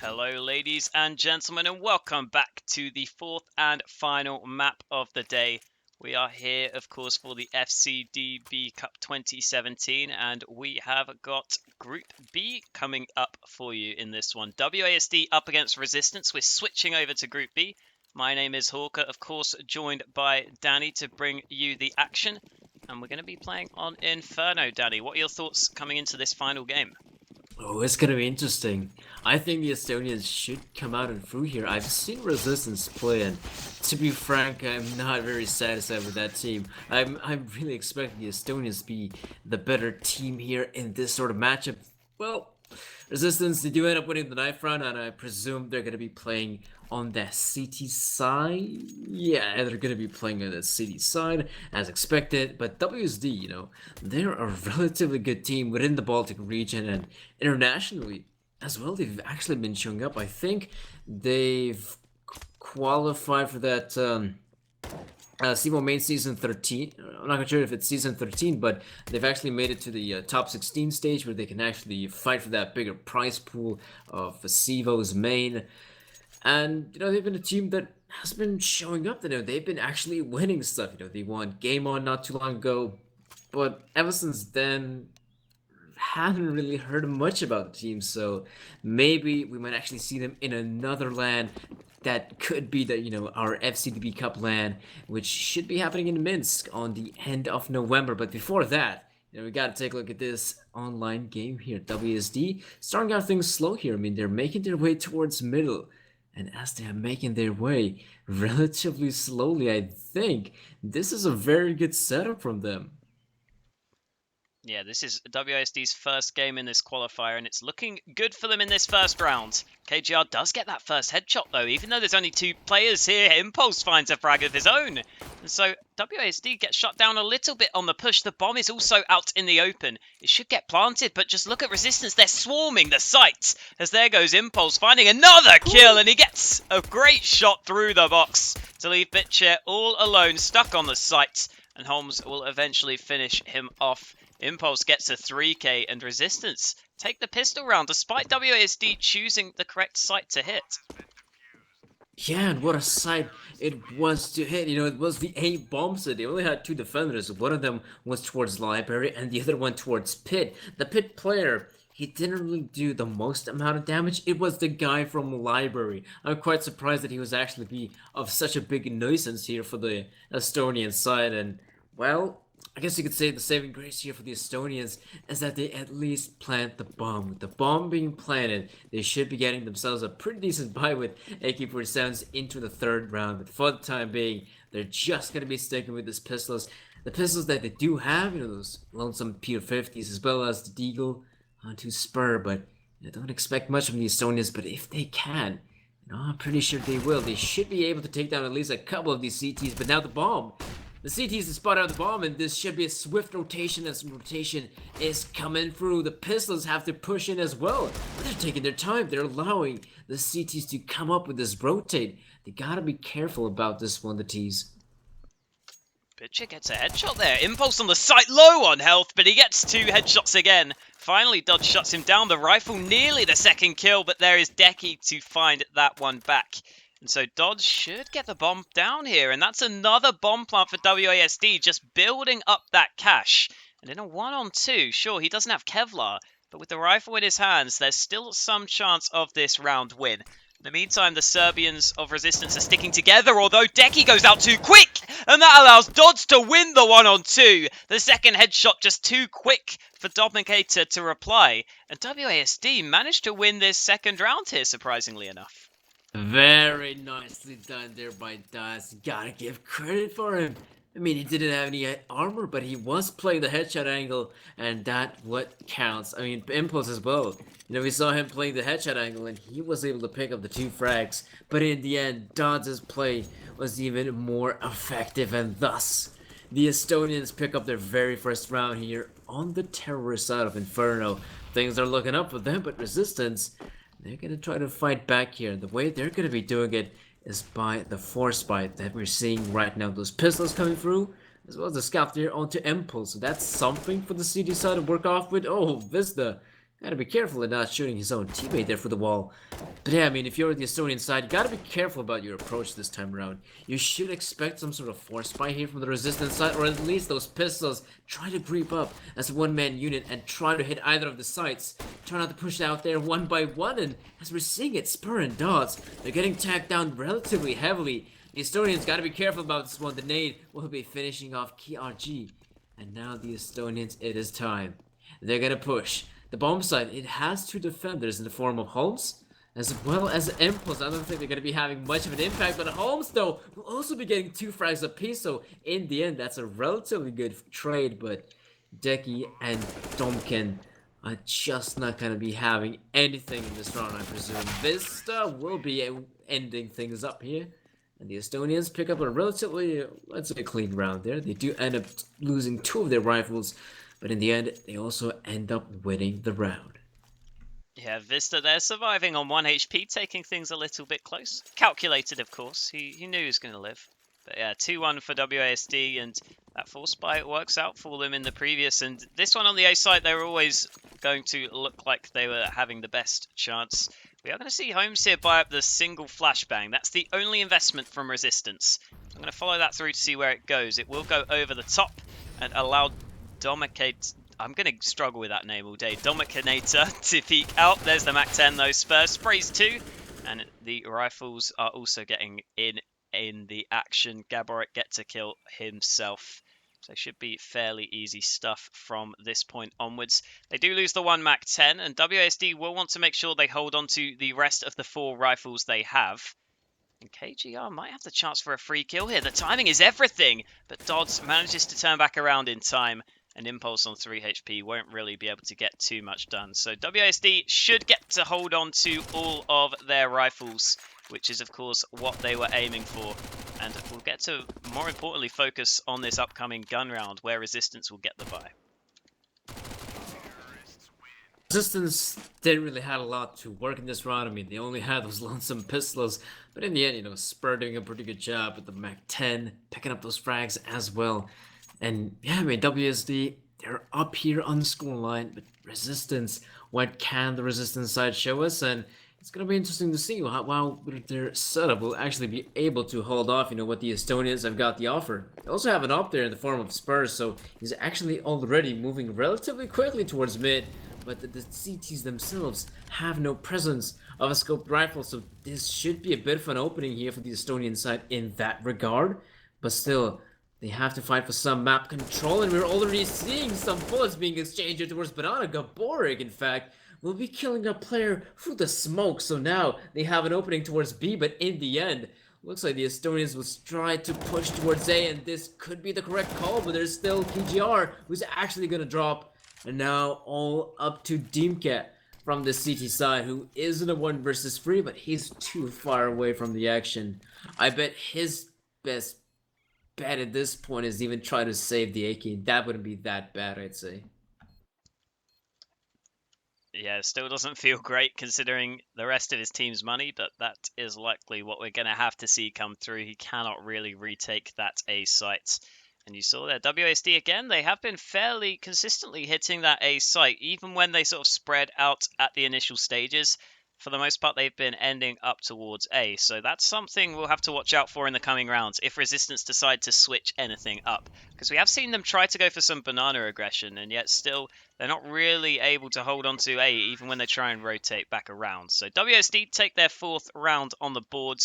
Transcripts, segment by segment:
Hello, ladies and gentlemen, and welcome back to the fourth and final map of the day. We are here, of course, for the FCDB Cup 2017, and we have got Group B coming up for you in this one. WASD up against Resistance. We're switching over to Group B. My name is Hawker, of course, joined by Danny to bring you the action. And we're going to be playing on Inferno. Danny, what are your thoughts coming into this final game? Oh, it's gonna be interesting. I think the Estonians should come out and through here. I've seen Resistance play, and to be frank, I'm not very satisfied with that team. I'm really expecting the Estonians to be the better team here in this sort of matchup. Well, Resistance, they do end up winning the knife round, and I presume they're gonna be playing on the city side. Yeah, they're gonna be playing on the city side as expected. But WSD, they're a relatively good team within the Baltic region and internationally as well. They've actually been showing up. I think they've qualified for that SEMO main season 13. I'm not sure if it's season 13, but they've actually made it to the top 16 stage where they can actually fight for that bigger prize pool of SEVO's main. And they've been a team that has been showing up. They've been actually winning stuff. They won Game On not too long ago, but ever since then, haven't really heard much about the team. So maybe we might actually see them in another land. That could be our FCDB Cup LAN, which should be happening in Minsk on the end of November. But before that, we got to take a look at this online game here. WSD starting out things slow here. I mean, they're making their way towards middle. And as they are making their way relatively slowly, I think this is a very good setup from them. Yeah, this is WASD's first game in this qualifier, and it's looking good for them in this first round. KGR does get that first headshot, though, even though there's only two players here. Impulse finds a frag of his own. And so WASD gets shut down a little bit on the push. The bomb is also out in the open. It should get planted, but just look at Resistance. They're swarming the site. As there goes Impulse finding another kill, and he gets a great shot through the box to leave Bitcher all alone, stuck on the site. And Holmes will eventually finish him off. Impulse gets a 3k, and Resistance take the pistol round despite WASD choosing the correct site to hit. Yeah, and what a sight it was to hit. It was the A bomb set. They only had two defenders. One of them was towards Library and the other one towards Pit. The Pit player, he didn't really do the most amount of damage. It was the guy from Library. I'm quite surprised that he was actually be of such a big nuisance here for the Estonian side. And, well, I guess you could say the saving grace here for the Estonians is that they at least plant the bomb. With the bomb being planted, they should be getting themselves a pretty decent buy with AK-47s into the third round. But for the time being, they're just going to be sticking with these pistols. The pistols that they do have, those lonesome P50s as well as the Deagle onto Spur. But I don't expect much from the Estonians, but if they can, I'm pretty sure they will. They should be able to take down at least a couple of these CTs. But now the bomb. The CT's to spot out the bomb, and this should be a swift rotation as rotation is coming through. The pistols have to push in as well. But they're taking their time. They're allowing the CTs to come up with this rotate. They gotta be careful about this one, the T's. Bitcher gets a headshot there. Impulse on the site, low on health, but he gets two headshots again. Finally, Dodge shuts him down. The rifle nearly the second kill, but there is Decky to find that one back. And so Dodge should get the bomb down here. And that's another bomb plant for WASD, just building up that cash. And in a 1-on-2, sure, he doesn't have Kevlar, but with the rifle in his hands, there's still some chance of this round win. In the meantime, the Serbians of Resistance are sticking together, although Decky goes out too quick, and that allows Dodge to win the 1-on-2. The second headshot just too quick for Dominator to reply, and WASD managed to win this second round here, surprisingly enough. Very nicely done there by Das. Gotta give credit for him. I mean, he didn't have any armor, but he was playing the headshot angle, and that what counts. I mean, Impulse as well. We saw him playing the headshot angle, and he was able to pick up the two frags. But in the end, Dodds' play was even more effective, and thus, the Estonians pick up their very first round here on the terrorist side of Inferno. Things are looking up for them, but Resistance, they're going to try to fight back here. The way they're going to be doing it is by the force bite that we're seeing right now. Those pistols coming through, as well as the scout there onto Impulse. So that's something for the CD side to work off with. Oh, Vista Gotta be careful of not shooting his own teammate there for the wall. But yeah, I mean, if you're the Estonian side, you gotta be careful about your approach this time around. You should expect some sort of force buy here from the resistance side, or at least those pistols try to creep up as a one-man unit and try to hit either of the sites. Try not to push out there one by one, and as we're seeing it, Spur and Dots, they're getting tacked down relatively heavily. The Estonians gotta be careful about this one. The nade will be finishing off KRG. And now the Estonians, it is time. They're gonna push. The bomb site, it has two defenders in the form of Holmes, as well as Impulse. I don't think they're gonna be having much of an impact, but Holmes, though, will also be getting 2 frags apiece, so in the end, that's a relatively good trade, but Deki and Domkin are just not gonna be having anything in this round, I presume. Vista will be ending things up here. And the Estonians pick up a relatively, let's say, clean round there. They do end up losing 2 of their rifles, but in the end, they also end up winning the round. Yeah, Vista there surviving on 1 HP, taking things a little bit close. Calculated, of course. He knew he was going to live. But yeah, 2-1 for WASD, and that force buy works out for them in the previous. And this one on the A side, they were always going to look like they were having the best chance. We are going to see Holmes here buy up the single flashbang. That's the only investment from Resistance. I'm going to follow that through to see where it goes. It will go over the top and allow Domicate... I'm going to struggle with that name all day. Domicanator to peek out. There's the MAC-10 though. Spurs sprays 2. And the rifles are also getting in the action. Gaborik get to kill himself. So it should be fairly easy stuff from this point onwards. They do lose the 1 MAC-10, and WASD will want to make sure they hold on to the rest of the 4 rifles they have. And KGR might have the chance for a free kill here. The timing is everything, but Dodds manages to turn back around in time. And Impulse on 3 HP won't really be able to get too much done. So WASD should get to hold on to all of their rifles, which is, of course, what they were aiming for. And we'll get to, more importantly, focus on this upcoming gun round, where Resistance will get the buy. Resistance didn't really have a lot to work in this round. I mean, they only had those lonesome pistols. But in the end, you know, Spur doing a pretty good job with the MAC-10, picking up those frags as well. And yeah, I mean, WSD, they're up here on the scoreline, but Resistance, what can the Resistance side show us? And it's going to be interesting to see how their setup will actually be able to hold off, you know, what the Estonians have got the offer. They also have an up there in the form of Spurs, so he's actually already moving relatively quickly towards mid, but the CTs themselves have no presence of a scoped rifle, so this should be a bit of an opening here for the Estonian side in that regard, but still... They have to fight for some map control, and we're already seeing some bullets being exchanged towards Banana. Gaborik, in fact, will be killing a player through the smoke, so now they have an opening towards B, but in the end, looks like the Estonians will try to push towards A, and this could be the correct call, but there's still KGR, who's actually gonna drop, and now all up to Dimke from the CT side, who is in a 1 versus 3, but he's too far away from the action. I bet his best bet at this point is even try to save the AK. That wouldn't be that bad, I'd say. Yeah, still doesn't feel great considering the rest of his team's money, but that is likely what we're going to have to see come through. He cannot really retake that A site. And you saw there, WASD again, they have been fairly consistently hitting that A site, even when they sort of spread out at the initial stages. For the most part, they've been ending up towards A, so that's something we'll have to watch out for in the coming rounds if Resistance decide to switch anything up. Because we have seen them try to go for some banana aggression, and yet still they're not really able to hold on to A, even when they try and rotate back around. So WSD take their 4th round on the board.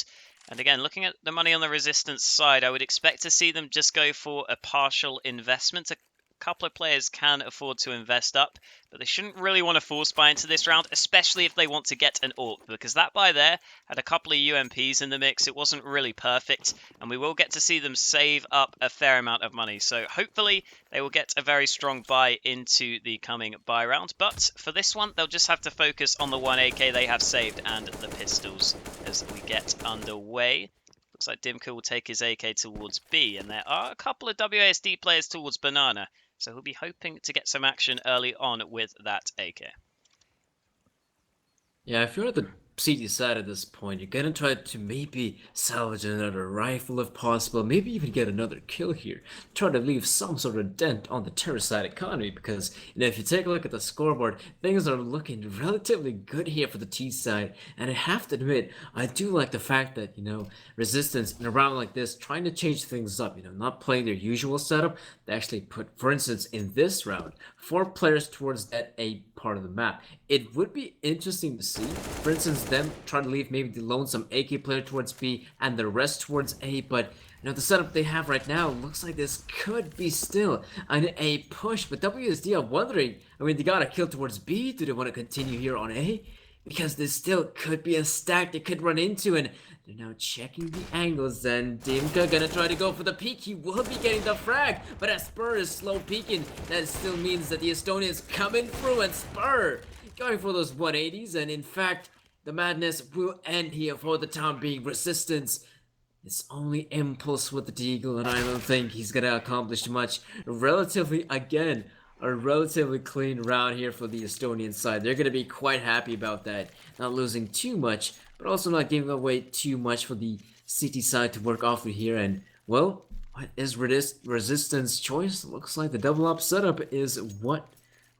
And again, looking at the money on the Resistance side, I would expect to see them just go for a partial investment. A couple of players can afford to invest up, but they shouldn't really want to force buy into this round, especially if they want to get an AWP, because that buy there had a couple of UMPs in the mix. It wasn't really perfect, and we will get to see them save up a fair amount of money. So hopefully they will get a very strong buy into the coming buy round, but for this one, they'll just have to focus on the 1 AK they have saved and the pistols as we get underway. Looks like Dimka will take his AK towards B, and there are a couple of WASD players towards Banana, so he'll be hoping to get some action early on with that AK. Yeah, if you're the CT side at this point. You're gonna try to maybe salvage another rifle if possible, maybe even get another kill here. Try to leave some sort of dent on the terror side economy because, if you take a look at the scoreboard, things are looking relatively good here for the T side. And I have to admit, I do like the fact that, Resistance in a round like this, trying to change things up, not playing their usual setup. They actually put, for instance, in this round, 4 players towards that A part of the map. It would be interesting to see, for instance, them try to leave maybe the lonesome AK player towards B and the rest towards A, but the setup they have right now looks like this could be still an A push, but WSD are wondering, they got a kill towards B, do they want to continue here on A? Because this still could be a stack they could run into, and they're now checking the angles, and Dimka gonna try to go for the peek. He will be getting the frag, but as Spur is slow peeking, that still means that the Estonians coming through, and Spur going for those 180s, and in fact, the madness will end here for the time being. Resistance, it's only Impulse with the Deagle, and I don't think he's gonna accomplish much. Again, a relatively clean round here for the Estonian side. They're gonna be quite happy about that. Not losing too much, but also not giving away too much for the CT side to work off with here. And, well, what is Resistance choice? Looks like the double op setup is what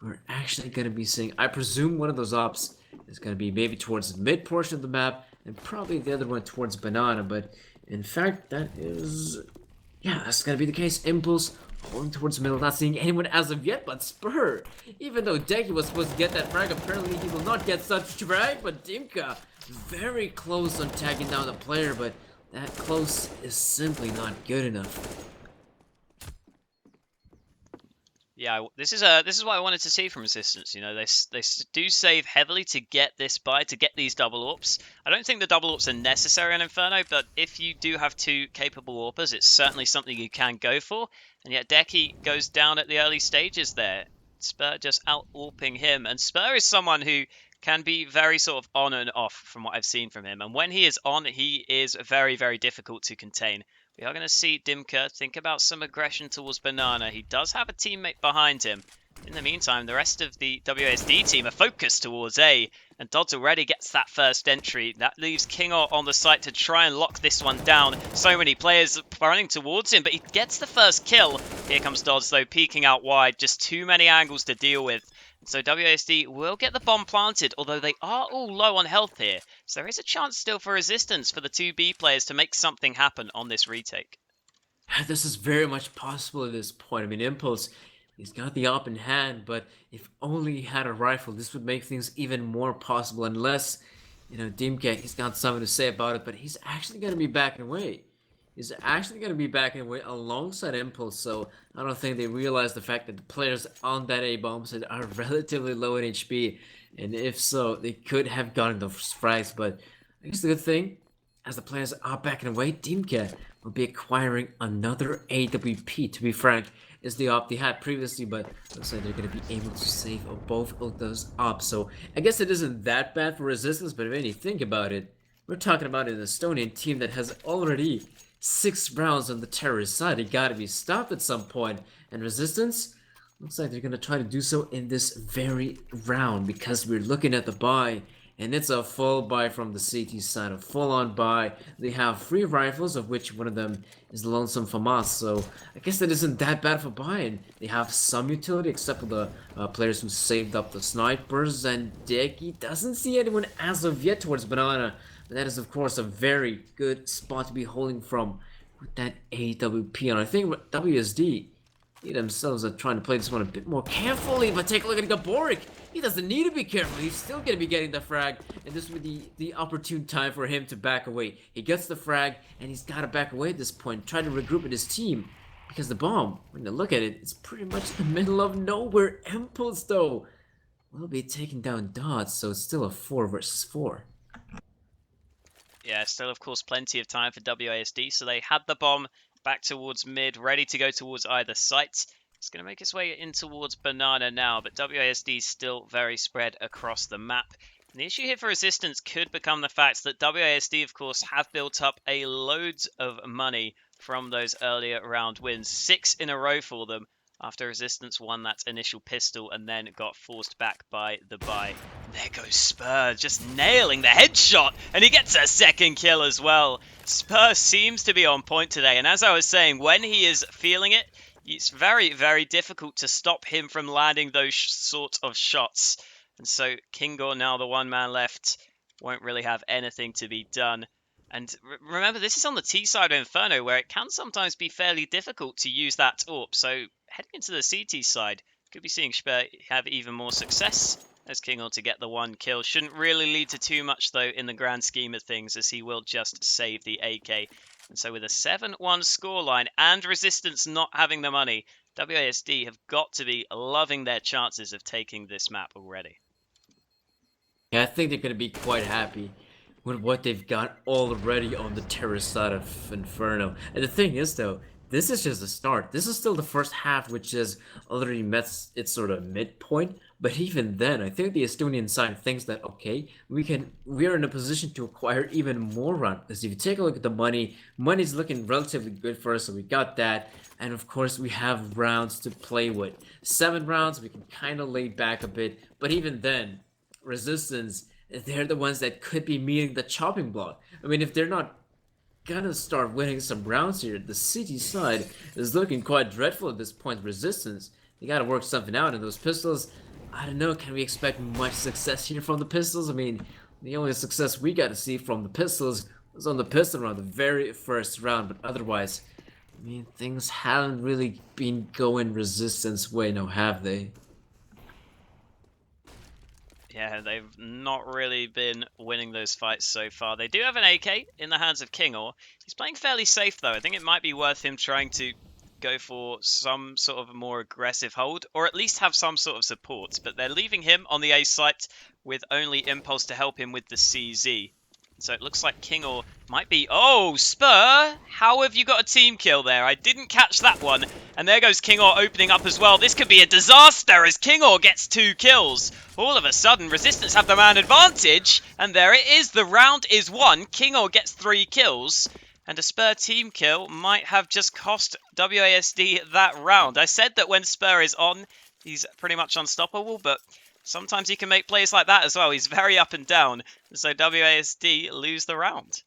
we're actually gonna be seeing. I presume one of those ops is gonna be maybe towards the mid portion of the map, and probably the other one towards Banana, but in fact, that's gonna be the case. Impulse holding towards the middle, not seeing anyone as of yet, but Spur. Even though Deki was supposed to get that frag, apparently he will not get such frag, but Dimka very close on tagging down the player, but that close is simply not good enough. Yeah, this is what I wanted to see from Resistance. They do save heavily to get this buy, to get these double AWPs. I don't think the double AWPs are necessary on Inferno, but if you do have 2 capable AWPers, it's certainly something you can go for. And yet Deki goes down at the early stages there. Spur just out AWPing him, and Spur is someone who can be very sort of on and off from what I've seen from him. And when he is on, he is very, very difficult to contain. We are going to see Dimka think about some aggression towards Banana. He does have a teammate behind him. In the meantime, the rest of the WASD team are focused towards A, and Dodds already gets that first entry. That leaves Kingor on the site to try and lock this one down. So many players running towards him, but he gets the first kill. Here comes Dodds, though, peeking out wide. Just too many angles to deal with. So WASD will get the bomb planted, although they are all low on health here. So there is a chance still for Resistance for the 2B players to make something happen on this retake. This is very much possible at this point. Impulse, he's got the op in hand, but if only he had a rifle, this would make things even more possible. Unless, Dimka, he's got something to say about it, but he's actually going to be backing away. He's actually going to be backing away alongside Impulse, so I don't think they realize the fact that the players on that A-bomb side are relatively low in HP, and if so, they could have gotten those frags, but I guess the good thing, as the players are backing away, Dimka will be acquiring another AWP, to be frank, is the op they had previously, but looks like they're going to be able to save both of those ops, so I guess it isn't that bad for Resistance, but when you think about it, we're talking about an Estonian team that has already 6 rounds on the terrorist side. It gotta be stopped at some point. And Resistance, looks like they're gonna try to do so in this very round because we're looking at the buy. And it's a full buy from the CT side, a full-on buy. They have 3 rifles, of which one of them is the Lonesome FAMAS, so I guess that isn't that bad for buying. They have some utility, except for the players who saved up the snipers, and Deki doesn't see anyone as of yet towards Banana. But that is, of course, a very good spot to be holding from with that AWP. And I think WSD themselves are trying to play this one a bit more carefully. But take a look at Gaborik. He doesn't need to be careful. He's still going to be getting the frag. And this would be the opportune time for him to back away. He gets the frag, and he's got to back away at this point. Try to regroup with his team. Because the bomb, when you look at it, it's pretty much in the middle of nowhere. Impulse, though, will be taking down Dodds. So it's still a 4 versus 4. Yeah, still, of course, plenty of time for WASD. So they had the bomb back towards mid, ready to go towards either site. It's going to make its way in towards Banana now, but WASD is still very spread across the map. And the issue here for Resistance could become the fact that WASD, of course, have built up a loads of money from those earlier round wins. 6 in a row for them. after Resistance won that initial pistol and then got forced back by the buy. There goes Spur, just nailing the headshot, and he gets a second kill as well. Spur seems to be on point today, and as I was saying, when he is feeling it, it's very, very difficult to stop him from landing those sort of shots. And so Kingor, now the one man left, won't really have anything to be done. And remember, this is on the T side of Inferno, where it can sometimes be fairly difficult to use that AWP. So heading into the CT side, could be seeing Spur have even more success as Kingor to get the one kill. Shouldn't really lead to too much, though, in the grand scheme of things, as he will just save the AK. And so with a 7-1 scoreline and Resistance not having the money, WASD have got to be loving their chances of taking this map already. Yeah, I think they're going to be quite happy with what they've got already on the terrorist side of Inferno. And the thing is, though, this is just the start. This is still the first half, which has already met its sort of midpoint. But even then, I think the Estonian side thinks that, okay, we are in a position to acquire even more rounds. Because if you take a look at the money's looking relatively good for us, so we got that. And of course, we have rounds to play with. 7 rounds, we can kind of lay back a bit. But even then, Resistance, they're the ones that could be meeting the chopping block. I mean, if they're not gonna start winning some rounds here, the city side is looking quite dreadful at this point. Resistance, they gotta work something out. And those pistols, I don't know, can we expect much success here from the pistols? I mean, the only success we got to see from the pistols was on the pistol round, the very first round. But otherwise, I mean, things haven't really been going Resistance way, now have they? Yeah, they've not really been winning those fights so far. They do have an AK in the hands of Kingor. He's playing fairly safe, though. I think it might be worth him trying to go for some sort of a more aggressive hold, or at least have some sort of support. But they're leaving him on the A site with only Impulse to help him with the CZ. So it looks like Kingor might be... Oh, Spur! How have you got a team kill there? I didn't catch that one. And there goes Kingor opening up as well. This could be a disaster as Kingor gets 2 kills. All of a sudden, Resistance have the man advantage. And there it is. The round is won. Kingor gets 3 kills. And a Spur team kill might have just cost WASD that round. I said that when Spur is on, he's pretty much unstoppable, but... sometimes he can make plays like that as well. He's very up and down. So WASD lose the round.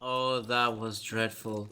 Oh, that was dreadful.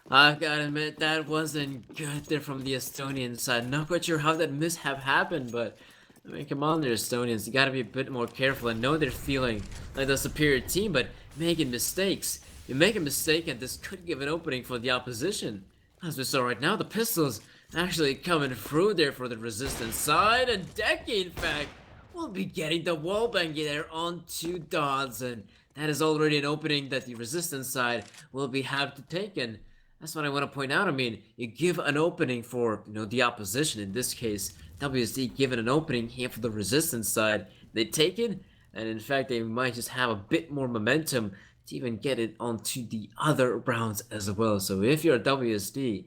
I gotta admit, that wasn't good there from the Estonian side. Not quite sure how that mishap happened, but... I mean, come on there, Estonians. You gotta be a bit more careful. I know they're feeling like the superior team, but making mistakes. You make a mistake and this could give an opening for the opposition. As we saw right now, the pistols actually coming through there for the Resistance side, and Decky, in fact, will be getting the wallbang there on 2 dots, and that is already an opening that the Resistance side will be have to take. And that's what I want to point out. I mean, you give an opening for, the opposition, in this case, WSD given an opening here for the Resistance side. They take it, and in fact, they might just have a bit more momentum to even get it onto the other rounds as well. So if you're a WSD,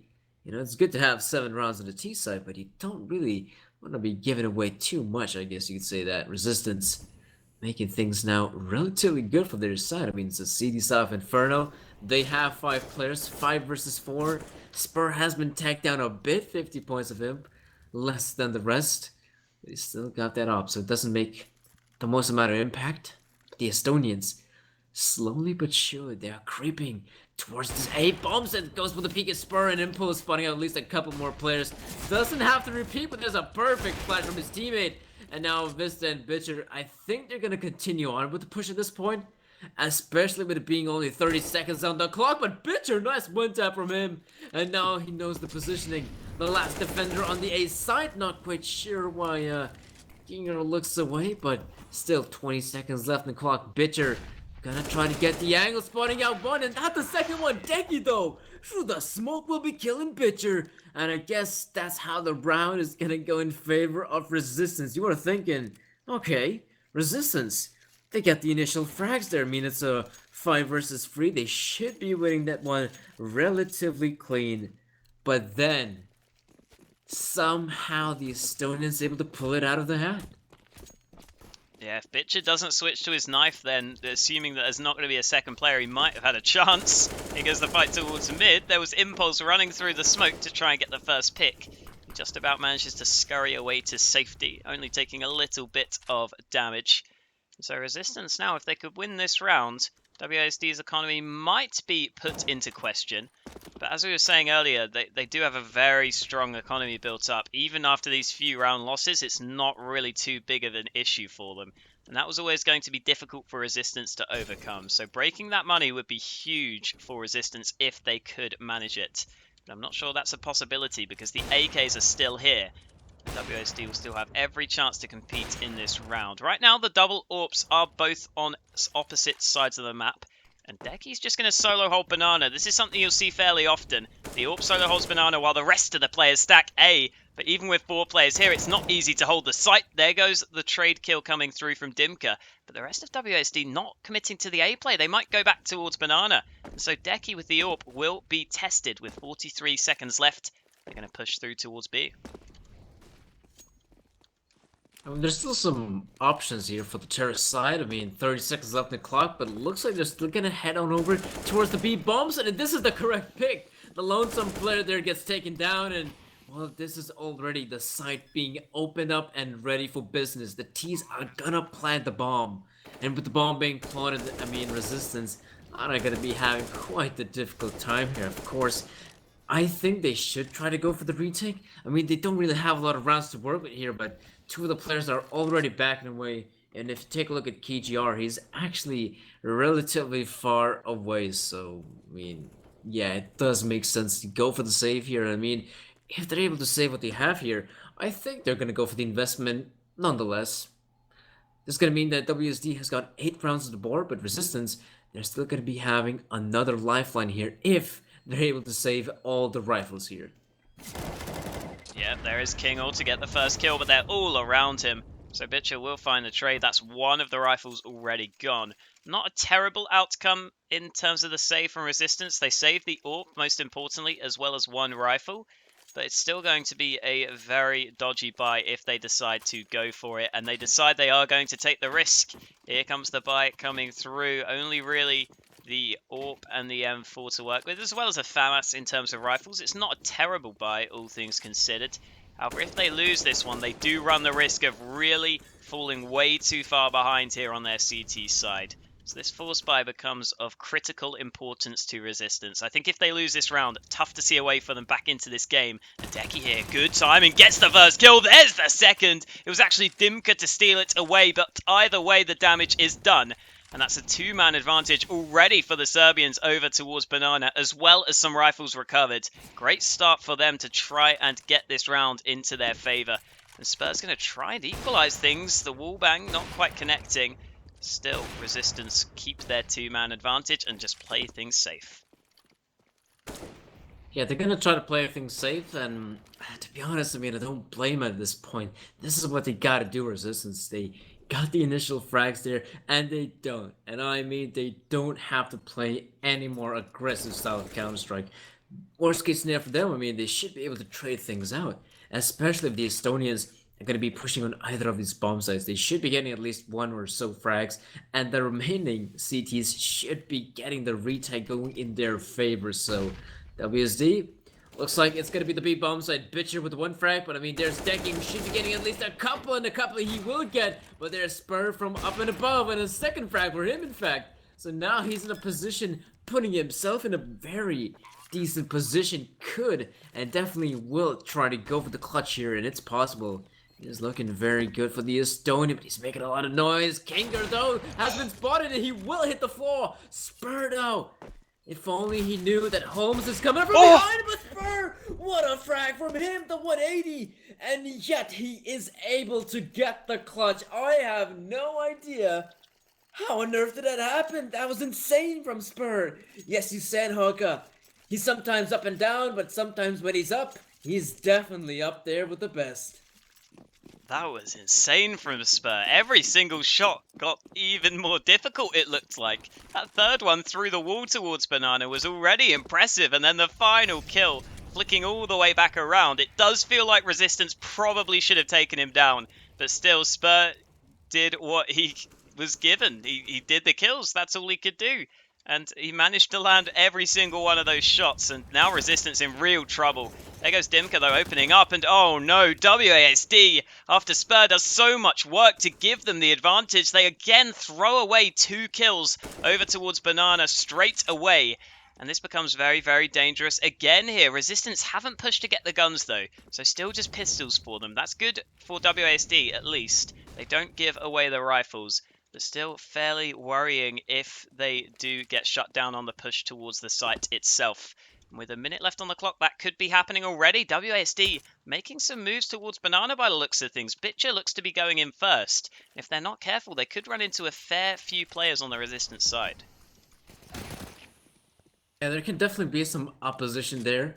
it's good to have 7 rounds on the T side, but you don't really want to be giving away too much, I guess you could say that. Resistance making things now relatively good for their side. I mean, it's a CD side of Inferno. They have 5 players, 5 versus 4. Spur has been tagged down a bit, 50 points of him, less than the rest. But he still got that up, so it doesn't make the most amount of impact. But the Estonians, slowly but surely, they are creeping towards this A bombs and goes for the peak of Spur and Impulse, spotting out at least a couple more players. Doesn't have to repeat, but there's a perfect flash from his teammate. And now Vista and Bitcher, I think they're gonna continue on with the push at this point, especially with it being only 30 seconds on the clock. But Bitcher, nice one tap from him, and now he knows the positioning. The last defender on the A side, not quite sure why Ginger looks away, but still 20 seconds left on the clock. Bitcher gonna try to get the angle, spotting out one, and not the second one. Decky, though, through the smoke, will be killing Bitcher. And I guess that's how the round is gonna go in favor of Resistance. You are thinking, okay, Resistance, they get the initial frags there. I mean, it's a 5 versus 3. They should be winning that one relatively clean. But then, somehow the Estonians able to pull it out of the hat. Yeah, if Bitcher doesn't switch to his knife, then assuming that there's not going to be a second player, he might have had a chance. Because the fight towards mid, there was Impulse running through the smoke to try and get the first pick. He just about manages to scurry away to safety, only taking a little bit of damage. So Resistance now, if they could win this round, WASD's economy might be put into question. But as we were saying earlier, they do have a very strong economy built up. Even after these few round losses, it's not really too big of an issue for them. And that was always going to be difficult for Resistance to overcome. So breaking that money would be huge for Resistance if they could manage it. But I'm not sure that's a possibility because the AKs are still here. WASD will still have every chance to compete in this round. Right now, the double AWPs are both on opposite sides of the map. And Decky's just going to solo hold Banana. This is something you'll see fairly often. The AWP solo holds Banana while the rest of the players stack A. But even with 4 players here, it's not easy to hold the site. There goes the trade kill coming through from Dimka. But the rest of WASD not committing to the A play. They might go back towards Banana. And so Decky with the AWP will be tested with 43 seconds left. They're going to push through towards B. I mean, there's still some options here for the terrorist side. I mean, 30 seconds left in the clock, but it looks like they're still gonna head on over towards the B bombs, and this is the correct pick. The lonesome player there gets taken down, and well, this is already the site being opened up and ready for business. The T's are gonna plant the bomb, and with the bomb being planted, I mean, Resistance are gonna be having quite the difficult time here. Of course, I think they should try to go for the retake. I mean, they don't really have a lot of rounds to work with here, but 2 of the players are already backing away. And if you take a look at KGR, he's actually relatively far away. So, I mean, yeah, it does make sense to go for the save here. I mean, if they're able to save what they have here, I think they're going to go for the investment nonetheless. This is going to mean that WSD has got 8 rounds on the board, but Resistance, they're still going to be having another lifeline here if they're able to save all the rifles here. Yep, there is Kingle to get the first kill, but they're all around him. So Bitcher will find the trade. That's one of the rifles already gone. Not a terrible outcome in terms of the save from Resistance. They saved the AWP, most importantly, as well as 1 rifle. But it's still going to be a very dodgy buy if they decide to go for it. And they decide they are going to take the risk. Here comes the buy coming through. Only really the AWP and the M4 to work with, as well as a FAMAS in terms of rifles. It's not a terrible buy, all things considered. However, if they lose this one, they do run the risk of really falling way too far behind here on their CT side. So this force buy becomes of critical importance to Resistance. I think if they lose this round, tough to see a way for them back into this game. And Decky here, good timing, gets the first kill. There's the second. It was actually Dimka to steal it away, but either way, the damage is done. And that's a 2-man advantage already for the Serbians over towards Banana, as well as some rifles recovered. Great start for them to try and get this round into their favour. And Spurs going to try and equalise things. The wall bang not quite connecting. Still, Resistance keep their 2-man advantage and just play things safe. Yeah, they're gonna try to play things safe, and to be honest, I mean, I don't blame them at this point. This is what they gotta do, Resistance. They got the initial frags there, and they don't. And I mean, they don't have to play any more aggressive style of Counter-Strike. Worst case scenario for them, I mean, they should be able to trade things out. Especially if the Estonians are going to be pushing on either of these bomb sites. They should be getting at least 1 or so frags, and the remaining CTs should be getting the retake going in their favor. So, WSD, looks like it's going to be the B bomb site. Bitcher with 1 frag, but I mean, there's Decky who should be getting at least a couple, and a couple he will get. But there's Spur from up and above, and a 2nd frag for him, in fact. So now he's in a position, putting himself in a very decent position. Could, and definitely will, try to go for the clutch here, and it's possible. He's looking very good for the Estonian, but he's making a lot of noise. Kinger, though, has been spotted, and he will hit the floor. Spur, though. If only he knew that Holmes is coming from behind, but Spur, what a frag from him, the 180, and yet he is able to get the clutch. I have no idea how on earth did that happen. That was insane from Spur. Yes, you said, Hoka, he's sometimes up and down, but sometimes when he's up, he's definitely up there with the best. That was insane from Spur. Every single shot got even more difficult, it looked like. That 3rd one through the wall towards Banana was already impressive, and then the final kill, flicking all the way back around. It does feel like Resistance probably should have taken him down, but still, Spur did what he was given. He did the kills, that's all he could do. And he managed to land every single one of those shots, and now Resistance in real trouble. There goes Dimka, though, opening up, and oh no, WASD, after Spur does so much work to give them the advantage, they again throw away 2 kills over towards Banana straight away. And this becomes very, very dangerous again here. Resistance haven't pushed to get the guns, though, so still just pistols for them. That's good for WASD, at least. They don't give away the rifles, but still fairly worrying if they do get shut down on the push towards the site itself. And with a minute left on the clock, that could be happening already. WASD making some moves towards Banana by the looks of things. Bitcher looks to be going in first. If they're not careful, they could run into a fair few players on the Resistance side. Yeah, there can definitely be some opposition there.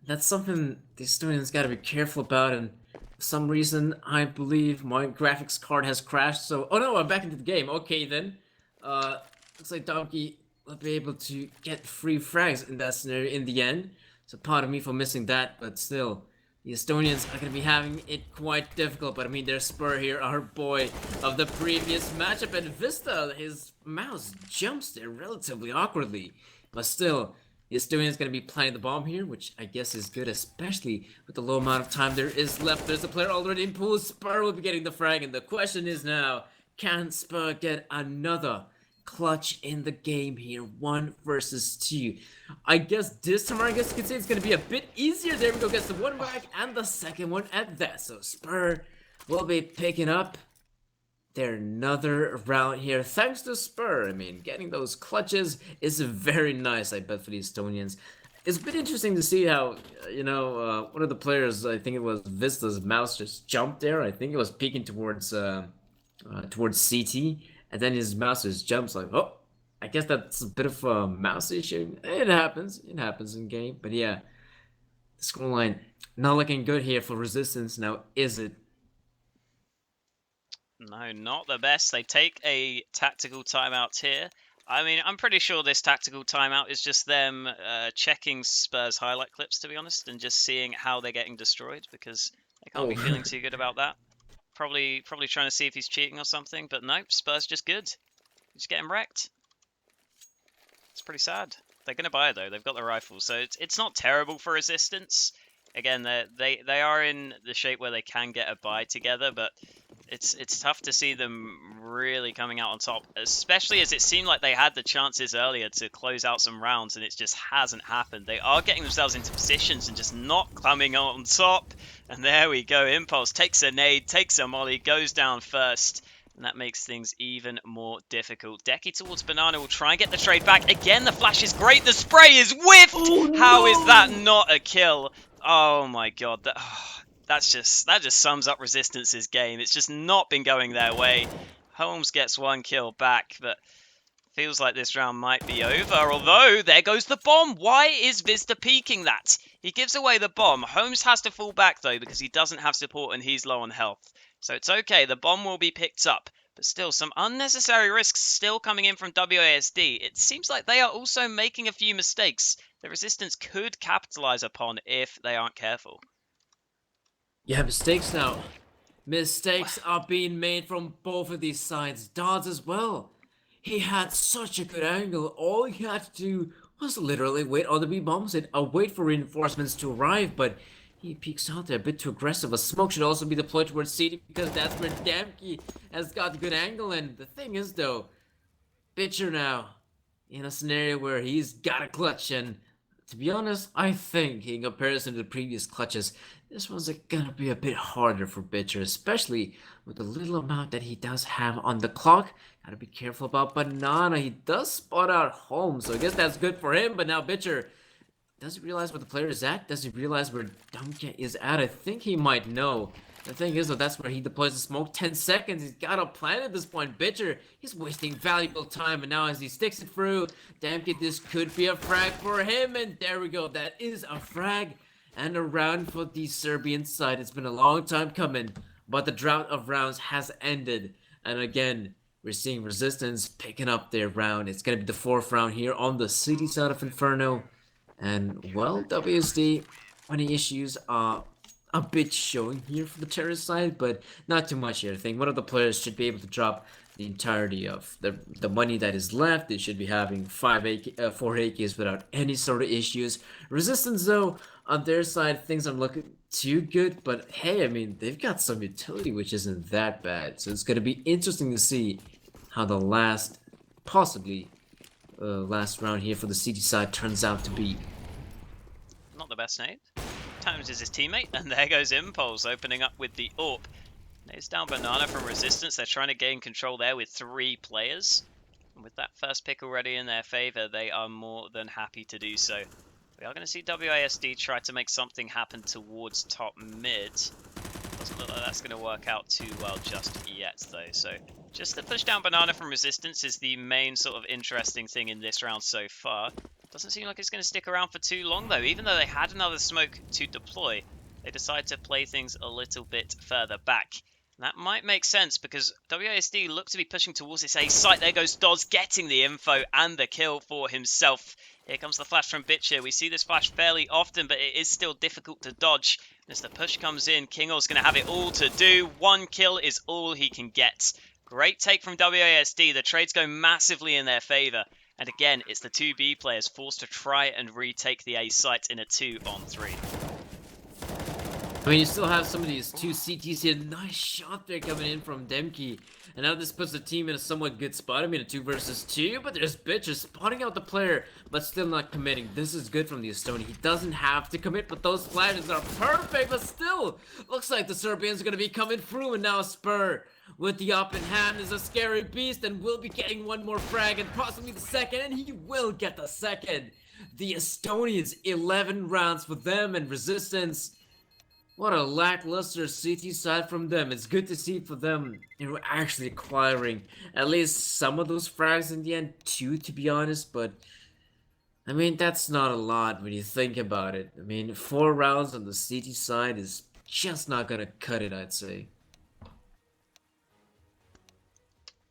That's something the Estonians gotta be careful about, and for some reason, I believe my graphics card has crashed, so... Oh no, I'm back into the game. Okay, then. Looks like Donkey will be able to get 3 frags in that scenario in the end. So pardon me for missing that, but still, the Estonians are gonna be having it quite difficult. But I mean, there's Spur here, our boy of the previous matchup, and Vista, his mouse jumps there relatively awkwardly. But still, the Estonian's gonna be planting the bomb here, which I guess is good, especially with the low amount of time there is left. There's a player already in pool. Spur will be getting the frag, and the question is now, can Spur get another clutch in the game here? 1 versus 2. I guess this time, I guess you could say it's gonna be a bit easier. There we go, gets the 1 frag and the second one at that. So Spur will be picking up their another round here, thanks to Spur. I mean, getting those clutches is very nice, I bet, for the Estonians. It's been interesting to see how, one of the players, I think it was Vista's mouse, just jumped there. I think it was peeking towards CT, and then his mouse just jumps like, oh, I guess that's a bit of a mouse issue. It happens in game. But yeah, the scoreline not looking good here for Resistance now, is it? No, not the best. They take a tactical timeout here. I mean, I'm pretty sure this tactical timeout is just them checking Spurs highlight clips, to be honest, and just seeing how they're getting destroyed, because they can't be feeling too good about that. Probably trying to see if he's cheating or something, but no, Spurs just good. Just getting wrecked. It's pretty sad. They're going to buy it, though. They've got the rifle, so it's not terrible for Resistance. Again, they are in the shape where they can get a buy together, but it's tough to see them really coming out on top, especially as it seemed like they had the chances earlier to close out some rounds, and it just hasn't happened. They are getting themselves into positions and just not coming on top. And there we go. Impulse takes a nade, takes a molly, goes down first. And that makes things even more difficult. Decky towards Banana will try and get the trade back. Again, the flash is great. The spray is whiffed. Oh, no. How is that not a kill? Oh my god. That just sums up Resistance's game. It's just not been going their way. Holmes gets 1 kill back, but feels like this round might be over. Although, there goes the bomb. Why is Vista peeking that? He gives away the bomb. Holmes has to fall back, though, because he doesn't have support and he's low on health. So it's okay, the bomb will be picked up, but still some unnecessary risks still coming in from WASD. It seems like they are also making a few mistakes that Resistance could capitalize upon if they aren't careful. Yeah, mistakes now. Mistakes are being made from both of these sides. Dodds as well. He had such a good angle. All he had to do was literally wait on the B bombs and wait for reinforcements to arrive, but he peeks out there a bit too aggressive. A smoke should also be deployed towards CD because that's where Damke has got a good angle. And the thing is, though, Bitcher now in a scenario where he's got a clutch. And to be honest, I think in comparison to the previous clutches, this one's gonna be a bit harder for Bitcher, especially with the little amount that he does have on the clock. Gotta be careful about Banana. He does spot out Holmes, so I guess that's good for him. But now Bitcher, does he realize where the player is at? Does he realize where Damke is at? I think he might know. The thing is, though, that's where he deploys the smoke. 10 seconds. He's got a plan at this point. Bitcher, he's wasting valuable time. And now as he sticks it through, Damke, this could be a frag for him. And there we go. That is a frag and a round for the Serbian side. It's been a long time coming, but the drought of rounds has ended. And again, we're seeing Resistance picking up their round. It's going to be the 4th round here on the city side of Inferno. And, well, WSD, any issues are a bit showing here for the terrorist side, but not too much here. I think one of the players should be able to drop the entirety of the money that is left. They should be having 4 AKs without any sort of issues. Resistance, though, On their side, things aren't looking too good, but hey, I mean, they've got some utility, which isn't that bad. So it's going to be interesting to see how the possibly, last round here for the CT side turns out to be. Not the best nade. Times is his teammate, and there goes Impulse opening up with the AWP. Nades down Banana from Resistance. They're trying to gain control there with 3 players. And with that first pick already in their favor, they are more than happy to do so. We are going to see WASD try to make something happen towards top mid. Doesn't look like that's going to work out too well just yet, though. So just the push down Banana from Resistance is the main sort of interesting thing in this round so far. Doesn't seem like it's going to stick around for too long, though. Even though they had another smoke to deploy, they decide to play things a little bit further back. And that might make sense because WASD look to be pushing towards this A site. There goes Dodds getting the info and the kill for himself. Here comes the flash from Bitcher. We see this flash fairly often, but it is still difficult to dodge. As the push comes in, Kingall's going to have it all to do. 1 kill is all he can get. Great take from WASD. The trades go massively in their favor. And again, it's the 2B players forced to try and retake the A site in a 2-on-3. I mean, you still have some of these 2 CTs here. Nice shot there coming in from Demke. And now this puts the team in a somewhat good spot. I mean, a 2 versus 2, but there's Bitcher spotting out the player, but still not committing. This is good from the Estonian. He doesn't have to commit, but those flashes are perfect, but still, looks like the Serbians are going to be coming through, and now Spur with the up in hand is a scary beast, and will be getting 1 more frag, and possibly the second, and he will get the second. The Estonians, 11 rounds for them, and Resistance. What a lackluster CT side from them. It's good to see for them, actually acquiring at least some of those frags in the end too, to be honest, but I mean, that's not a lot when you think about it. I mean, 4 rounds on the CT side is just not gonna cut it, I'd say.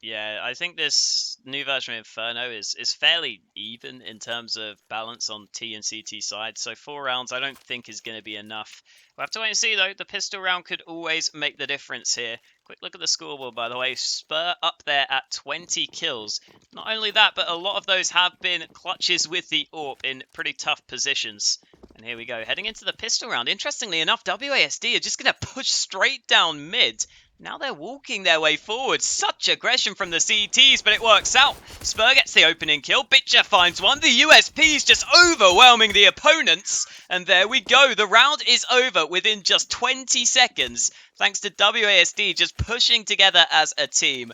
Yeah, I think this new version of Inferno is fairly even in terms of balance on T and CT side. So 4 rounds I don't think is going to be enough. We'll have to wait and see, though. The pistol round could always make the difference here. Quick look at the scoreboard, by the way. Spur up there at 20 kills. Not only that, but a lot of those have been clutches with the AWP in pretty tough positions. And here we go. Heading into the pistol round. Interestingly enough, WASD are just going to push straight down mid. Now they're walking their way forward. Such aggression from the CTs, but it works out. Spur gets the opening kill. Bitcher finds one. The USP's just overwhelming the opponents. And there we go. The round is over within just 20 seconds. Thanks to WASD just pushing together as a team.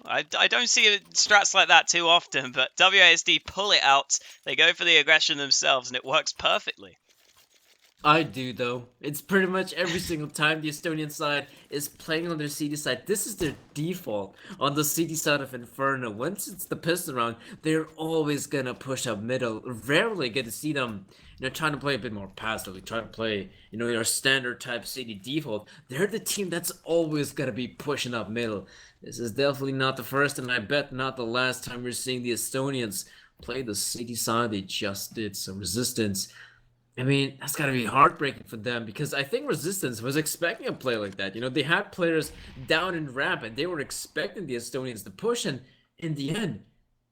I don't see strats like that too often, but WASD pull it out. They go for the aggression themselves, and it works perfectly. I do, though. It's pretty much every single time the Estonian side is playing on their CT side. This is their default on the CT side of Inferno. Once it's the pistol round, they're always gonna push up middle. Rarely get to see them, trying to play a bit more passively, try to play, your standard type CT default. They're the team that's always gonna be pushing up middle. This is definitely not the first, and I bet not the last time we're seeing the Estonians play the CT side. They just did some Resistance. I mean, that's gotta be heartbreaking for them, because I think Resistance was expecting a play like that. They had players down in ramp, and they were expecting the Estonians to push, and in the end,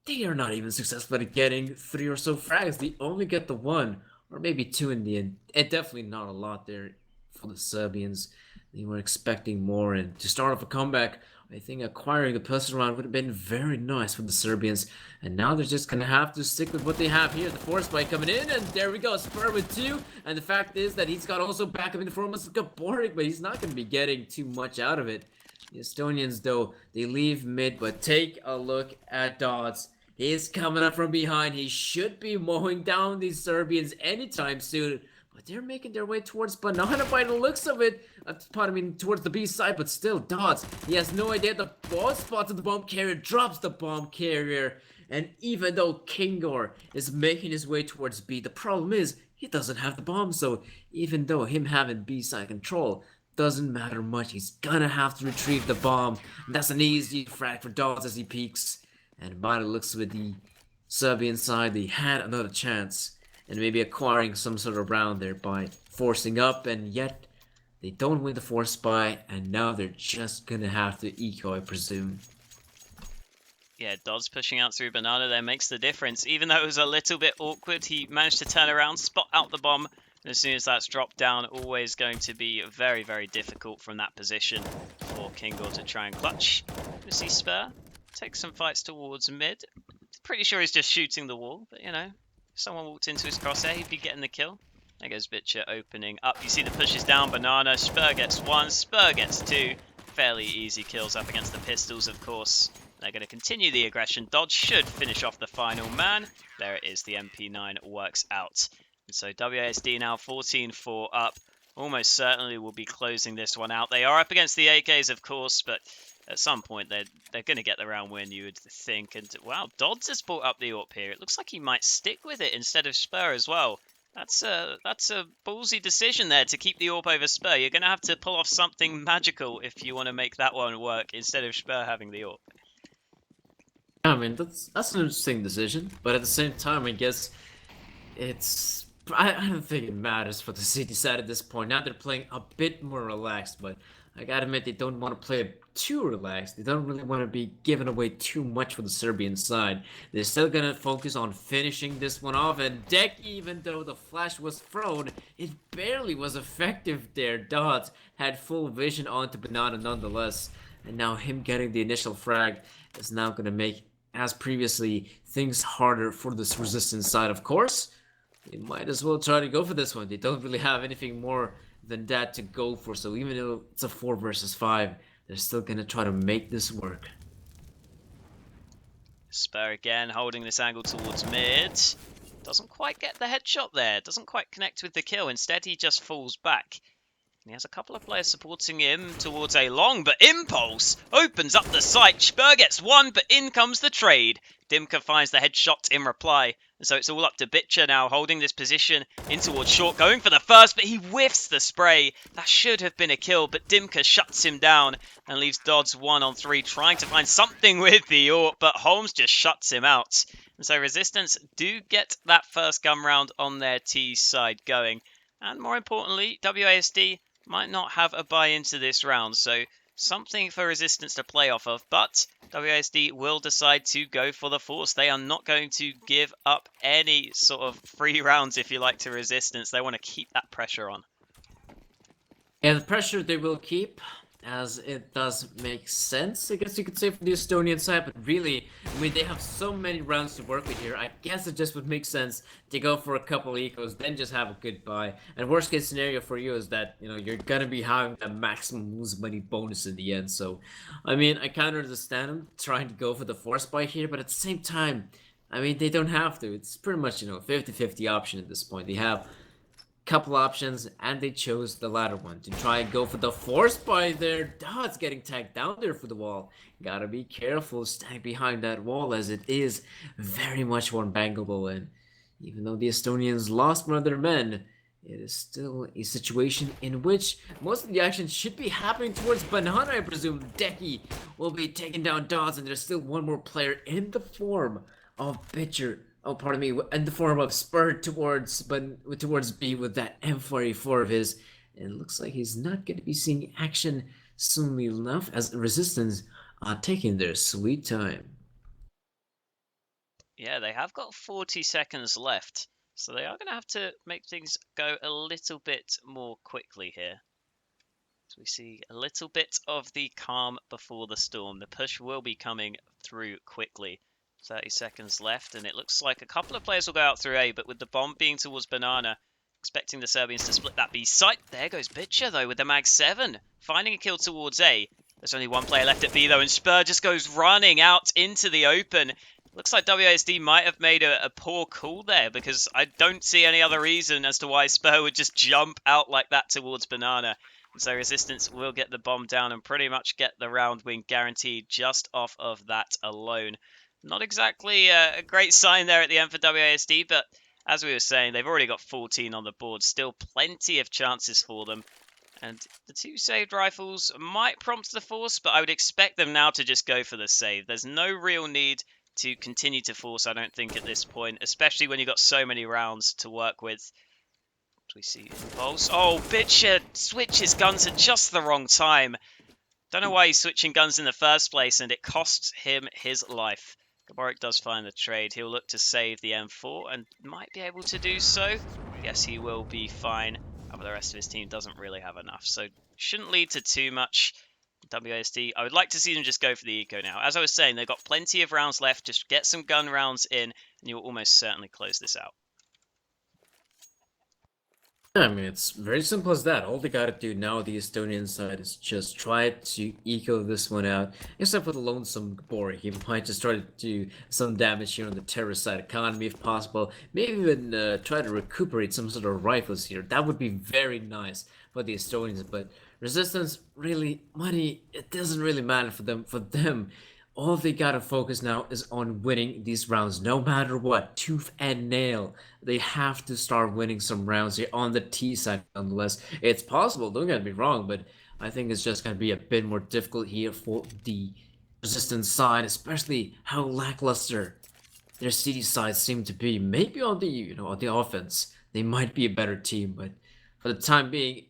they are not even successful at getting 3 or so frags. They only get the 1, or maybe 2 in the end. And definitely not a lot there for the Serbians. They were expecting more, and to start off a comeback, I think acquiring the pistol round would have been very nice for the Serbians. And now they're just gonna have to stick with what they have here. The force spike coming in, and there we go. Spur with 2. And the fact is that he's got also backup in the form of Boric, but he's not gonna be getting too much out of it. The Estonians, though, they leave mid, but take a look at Dodds. He's coming up from behind. He should be mowing down these Serbians anytime soon. But they're making their way towards Banana by the looks of it. Towards the B side, but still, Dodds. He has no idea. The ball spots of the bomb carrier, drops the bomb carrier. And even though Kingor is making his way towards B, the problem is he doesn't have the bomb. So even though him having B side control doesn't matter much, he's gonna have to retrieve the bomb. And that's an easy frag for Dodds as he peeks. And by the looks of the Serbian side, they had another chance. And maybe acquiring some sort of round there by forcing up, and yet they don't win the force buy, and now they're just gonna have to eco, I presume. Yeah, Dodds pushing out through Banana there makes the difference. Even though it was a little bit awkward, he managed to turn around, spot out the bomb, And as soon as that's dropped down, always going to be very, very difficult from that position for Kingor to try and clutch. You see Spur take some fights towards mid. Pretty sure he's just shooting the wall, but you know, if someone walked into his crosshair, he'd be getting the kill. There goes Bitcher opening up. You see the pushes down, Banana. Spur gets 1, Spur gets 2. Fairly easy kills up against the pistols, of course. They're going to continue the aggression. Dodge should finish off the final man. There it is, the MP9 works out. And so WASD now 14-4 up. Almost certainly will be closing this one out. They are up against the AKs, of course, but at some point they're going to get the round win, you would think. And wow, Dodds has brought up the AWP here. It looks like he might stick with it instead of Spur as well. That's a ballsy decision there to keep the AWP over Spur. You're going to have to pull off something magical if you want to make that one work instead of Spur having the AWP. I mean, that's an interesting decision, but at the same time, I guess it's I don't think it matters what the city side at this point. Now they're playing a bit more relaxed, but I gotta admit they don't want to play too relaxed. They don't really want to be giving away too much for the Serbian side. They're still gonna focus on finishing this one off, and Deck, even though the flash was thrown, it barely was effective there. Dots had full vision onto Banana nonetheless, and now him getting the initial frag is now gonna make, as previously, things harder for this resistance side, of course. They might as well try to go for this one. They don't really have anything more than that to go for, so even though it's a 4 versus 5, they're still gonna try to make this work. Spur again holding this angle towards mid. Doesn't quite get the headshot there. Doesn't quite connect with the kill. Instead, he just falls back. And he has a couple of players supporting him towards a long, but Impulse opens up the site. Spur gets 1, but in comes the trade. Dimka finds the headshot in reply. And so it's all up to Bitcher now, holding this position in towards short, going for the first, but he whiffs the spray. That should have been a kill, but Dimka shuts him down and leaves Dodds 1-on-3, trying to find something with the AWP, but Holmes just shuts him out. And so Resistance do get that first gun round on their T side going. And more importantly, WASD might not have a buy into this round, so something for Resistance to play off of, but WASD will decide to go for the force. They are not going to give up any sort of free rounds, if you like, to Resistance. They want to keep that pressure on. And the pressure they will keep, as it does make sense, I guess you could say, for the Estonian side, but really, I mean, they have so many rounds to work with here. I guess it just would make sense to go for a couple ecos, then just have a good buy. And worst case scenario for you is that, you know, you're gonna be having the maximum lose money bonus in the end. So, I mean, I kind of understand them trying to go for the force buy here, but at the same time, I mean, they don't have to. It's pretty much, you know, 50-50 option at this point. They have couple options, and they chose the latter one to try and go for the force buy there. Dots getting tagged down there for the wall. Gotta be careful standing behind that wall, as it is very much one bangable, and even though the Estonians lost one of their men, it is still a situation in which most of the action should be happening towards Banana, I presume. Decky will be taking down Dots, and there's still one more player in the form of Bitcher. Oh, pardon me, in the form of Spur towards B with that M44 of his. And it looks like he's not going to be seeing action soon enough, as Resistance are taking their sweet time. Yeah, they have got 40 seconds left, so they are going to have to make things go a little bit more quickly here. So we see a little bit of the calm before the storm. The push will be coming through quickly. 30 seconds left, and it looks like a couple of players will go out through A, but with the bomb being towards Banana, expecting the Serbians to split that B site. There goes Bitcher, though, with the Mag 7, finding a kill towards A. There's only one player left at B, though, and Spur just goes running out into the open. Looks like WASD might have made a poor call there, because I don't see any other reason as to why Spur would just jump out like that towards Banana. And so Resistance will get the bomb down and pretty much get the round win guaranteed just off of that alone. Not exactly a great sign there at the end for WASD, but as we were saying, they've already got 14 on the board. Still plenty of chances for them. And the 2 saved rifles might prompt the force, but I would expect them now to just go for the save. There's no real need to continue to force, I don't think, at this point, especially when you've got so many rounds to work with. So we see Impulse. Oh, Bitcher switches guns at just the wrong time. Don't know why he's switching guns in the first place, and it costs him his life. Gaborik does find the trade. He'll look to save the M4 and might be able to do so. guess he will be fine. But the rest of his team doesn't really have enough, so shouldn't lead to too much. WASD, I would like to see them just go for the eco now. As I was saying, they've got plenty of rounds left. Just get some gun rounds in, and you'll almost certainly close this out. I mean, it's very simple as that. All they gotta do now, the Estonian side, is just try to eco this one out. Except for the lonesome Gabor, he might just try to do some damage here on the terrorist side economy if possible. Maybe even try to recuperate some sort of rifles here. That would be very nice for the Estonians, but resistance, really, money, it doesn't really matter for them. For them, all they gotta focus now is on winning these rounds, no matter what, tooth and nail. They have to start winning some rounds here on the T side, nonetheless. It's possible, don't get me wrong, but I think it's just gonna be a bit more difficult here for the resistance side, especially how lackluster their city sides seem to be. Maybe on the on the offense, they might be a better team, but for the time being,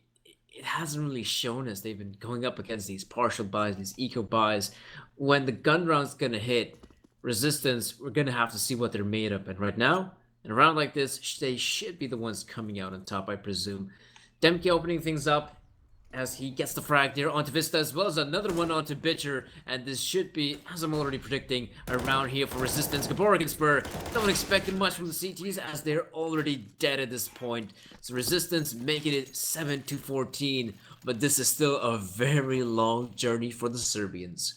it hasn't really shown us. They've been going up against these partial buys, these eco buys. When the gun round's gonna hit resistance, we're gonna have to see what they're made of. And right now, in a round like this, they should be the ones coming out on top, I presume. Demke opening things up as he gets the frag there onto Vista, as well as another one onto Bitcher, and this should be, as I'm already predicting, a round here for resistance. Gaboric and Spur don't expect much from the CTs as they're already dead at this point. So resistance making it 7-14, but this is still a very long journey for the Serbians.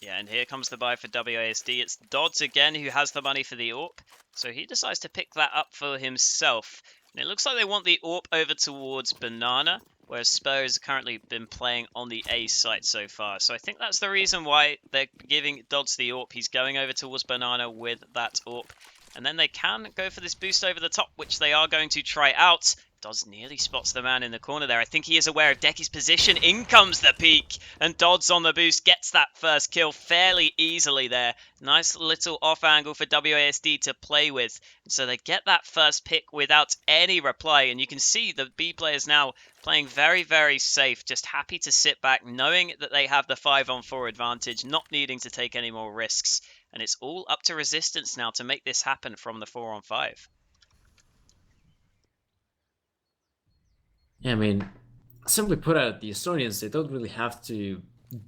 Yeah, and here comes the buy for WASD. It's Dodds again who has the money for the AWP, so he decides to pick that up for himself. And it looks like they want the AWP over towards Banana, whereas Spur has currently been playing on the A site so far. So I think that's the reason why they're giving Dodds the AWP. He's going over towards Banana with that AWP. And then they can go for this boost over the top, which they are going to try out. Dodds nearly spots the man in the corner there. I think he is aware of Decky's position. In comes the peek, and Dodds on the boost gets that first kill fairly easily there. Nice little off angle for WASD to play with. And so they get that first pick without any reply, and you can see the B players now playing very, very safe, just happy to sit back, knowing that they have the 5-on-4 advantage, not needing to take any more risks. And it's all up to resistance now to make this happen from the 4-on-5. Yeah, I mean, simply put out, the Estonians, they don't really have to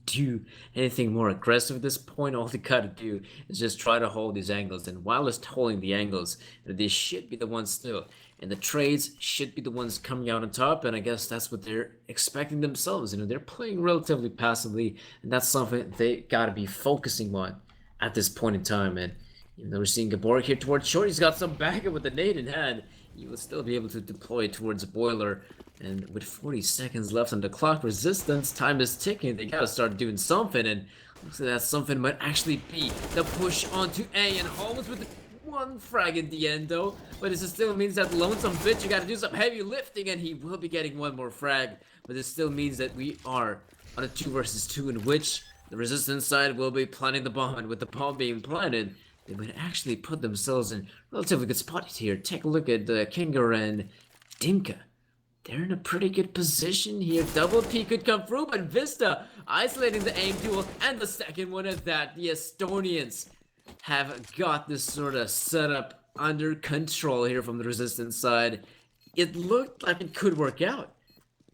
do anything more aggressive at this point. All they gotta do is just try to hold these angles, and while it's holding the angles, they should be the ones still. And the trades should be the ones coming out on top, and I guess that's what they're expecting themselves. They're playing relatively passively, and that's something they gotta be focusing on at this point in time. And we're seeing Gabor here towards short, he's got some backup with the nade in hand. He will still be able to deploy towards Boiler. And with 40 seconds left on the clock, resistance time is ticking. They gotta start doing something, and looks like that something might actually be the push onto A, and Holmes with one frag in the end though. But this still means that Lonesome Bitch, you gotta do some heavy lifting, and he will be getting one more frag. But this still means that we are on a 2 versus 2 in which the resistance side will be planting the bomb, and with the bomb being planted, they might actually put themselves in relatively good spot here. Take a look at Kinger and Dimka. They're in a pretty good position here. Double P could come through, but Vista isolating the aim duel, and the second one at that. The Estonians have got this sort of setup under control here from the resistance side. It looked like it could work out,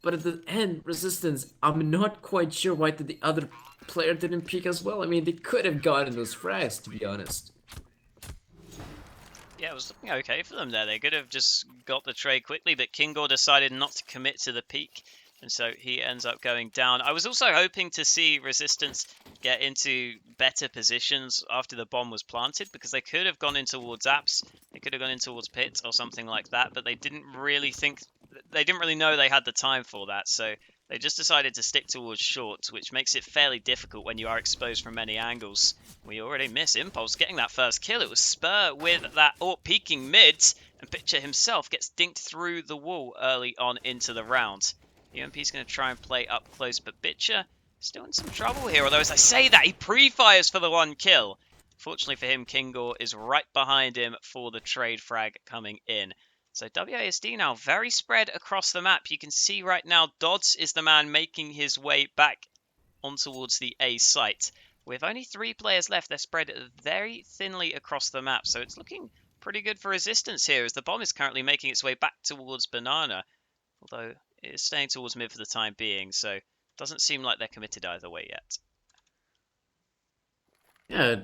but at the end, resistance, I'm not quite sure why the other player didn't peek as well. I mean, they could have gotten those frags, to be honest. Yeah, it was looking okay for them there. They could have just got the trade quickly, but Kingor decided not to commit to the peak, and so he ends up going down. I was also hoping to see Resistance get into better positions after the bomb was planted, because they could have gone in towards Apps, they could have gone in towards Pit or something like that, but they didn't really know they had the time for that, so they just decided to stick towards short, which makes it fairly difficult when you are exposed from many angles. We already miss Impulse getting that first kill. It was Spur with that AWP peeking mid, and Pitcher himself gets dinked through the wall early on into the round. UMP's going to try and play up close, but Pitcher still in some trouble here, although as I say that, he pre-fires for the one kill. Fortunately for him, Kingor is right behind him for the trade frag coming in. So WASD now very spread across the map. You can see right now Dodds is the man making his way back on towards the A site. With only 3 players left, they're spread very thinly across the map. So it's looking pretty good for resistance here, as the bomb is currently making its way back towards Banana, although it is staying towards mid for the time being, so doesn't seem like they're committed either way yet. Yeah,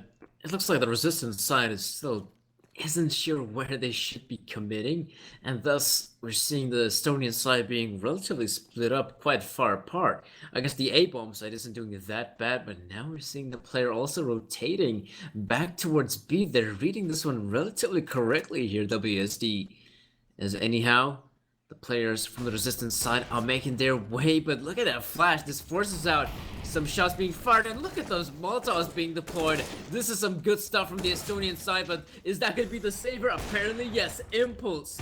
it looks like the resistance side is still isn't sure where they should be committing, and thus we're seeing the Estonian side being relatively split up quite far apart. I guess the A-bomb side isn't doing that bad, but now we're seeing the player also rotating back towards B. They're reading this one relatively correctly here, WSD. As anyhow, the players from the resistance side are making their way, but look at that flash. This forces out some shots being fired, and look at those Molotovs being deployed. This is some good stuff from the Estonian side, but is that going to be the saver? Apparently, yes. Impulse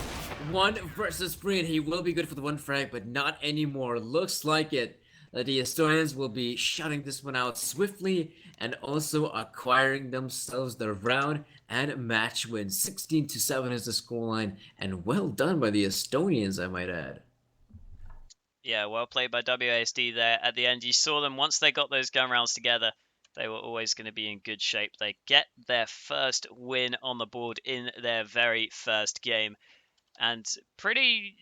1 versus 3, and he will be good for the 1 frag, but not anymore. Looks like it. The Estonians will be shutting this one out swiftly and also acquiring themselves the round and match win. 16-7 is the scoreline, and well done by the Estonians, I might add. Yeah, well played by WASD there at the end. You saw them once they got those gun rounds together, they were always going to be in good shape. They get their first win on the board in their very first game. And pretty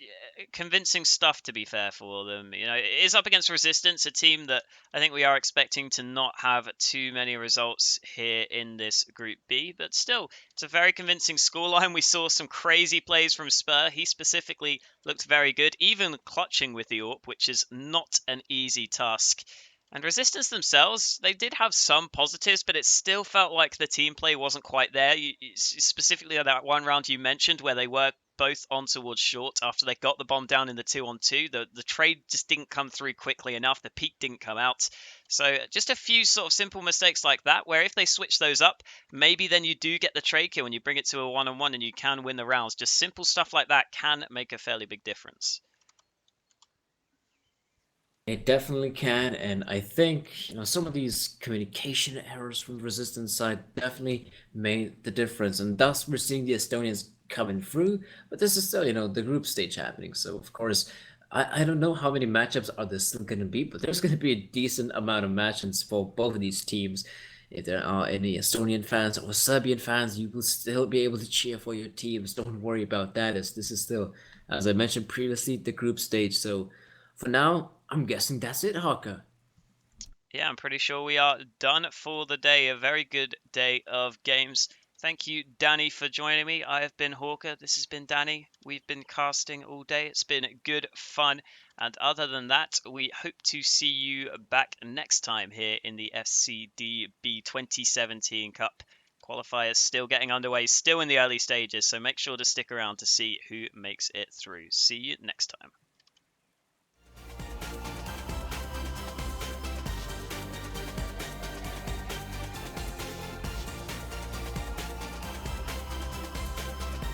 convincing stuff, to be fair, for them. You know, it is up against Resistance, a team that I think we are expecting to not have too many results here in this Group B, but still, it's a very convincing scoreline. We saw some crazy plays from Spur. He specifically looked very good, even clutching with the AWP, which is not an easy task. And Resistance themselves, they did have some positives, but it still felt like the team play wasn't quite there. Specifically on that one round you mentioned where they were both on towards short after they got the bomb down in the 2-on-2. The trade just didn't come through quickly enough. The peak didn't come out. So just a few sort of simple mistakes like that, where if they switch those up, maybe then you do get the trade kill and you bring it to a 1-on-1 and you can win the rounds. Just simple stuff like that can make a fairly big difference. It definitely can, and I think some of these communication errors from the resistance side definitely made the difference, and thus we're seeing the Estonians coming through. But this is still the group stage happening, so of course I don't know how many matchups are there still going to be, but there's going to be a decent amount of matchups for both of these teams. If there are any Estonian fans or Serbian fans, you will still be able to cheer for your teams. Don't worry about that, as this is still, as I mentioned previously, the group stage. So for now, I'm guessing that's it, Hawker. Yeah, I'm pretty sure we are done for the day. A very good day of games. Thank you, Danny, for joining me. I have been Hawker. This has been Danny. We've been casting all day. It's been good fun. And other than that, we hope to see you back next time here in the FCDB 2017 Cup. Qualifiers still getting underway, still in the early stages, so make sure to stick around to see who makes it through. See you next time.